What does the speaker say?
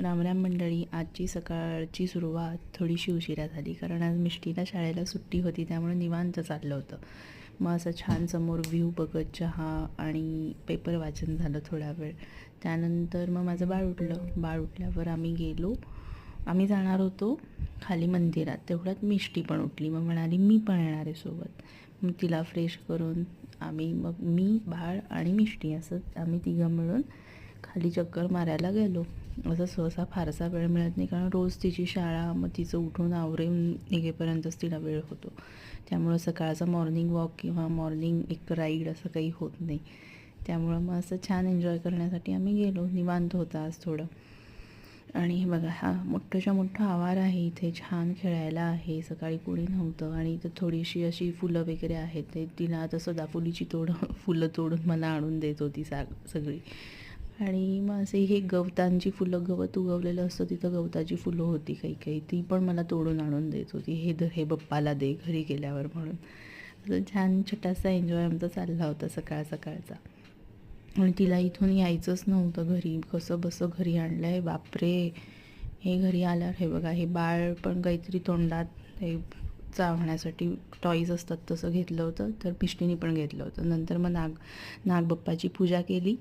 रामराम मंडळी. आजची सकाळची सुरुवात थोडीशी उशिरा झाली, कारण आज मिष्टीला शाळेला सुट्टी होती, त्यामुळे निवांत चाललं होतं. मग असं छान समोर व्ह्यू बघत चहा आणि पेपर वाचन झालं थोडा वेळ. त्यानंतर मग माझं बाळ उठलं. बाळ उठल्यावर आम्ही जाणार होतो खाली मंदिरात. तेवढ्यात मिष्टी पण उठली. मग म्हणाली मी पण येणार आहे सोबत. मग तिला फ्रेश करून मग मी, बाळ आणि मिष्टी असं आम्ही तिघं मिळून खाली चक्कर मारायला गेलो. असं सहसा फारसा वेळ मिळत नाही, कारण रोज तिची शाळा, मग तिचं उठून आवरून निघेपर्यंतच तिला वेळ होतो. त्यामुळं सकाळचा मॉर्निंग वॉक किंवा मॉर्निंग एक राईड असं काही होत नाही. त्यामुळं मग असं छान एन्जॉय करण्यासाठी आम्ही गेलो. निवांत होतं आज थोडं. आणि हे बघा, हा मोठा आवार आहे इथे, छान खेळायला आहे. सकाळी कोणी नव्हतं आणि इथं थोडीशी अशी फुलं वगैरे आहेत. ते तिला आता सदाफुलीची फुलं तोडून मला आणून देत होती सगळी. आणि मग असे हे गवतांची फुलं, गवत उगवलेलं असतं तिथं गवताची फुलं होती काही, ती पण मला तोडून आणून देत होती. हे बप्पाला दे घरी गेल्यावर म्हणून. असं छान छोटासा एन्जॉय आमचा चालला होता सकाळचा. आणि तिला इथून यायचंच नव्हतं घरी. कसं घरी आणलं आहे बापरे. हे घरी आल्यावर हे बघा, हे बाळ पण काहीतरी तोंडात हे चावण्यासाठी टॉईज असतात तसं घेतलं होतं, तर पिष्टीने पण घेतलं होतं. नंतर मग नागबप्पाची पूजा केली.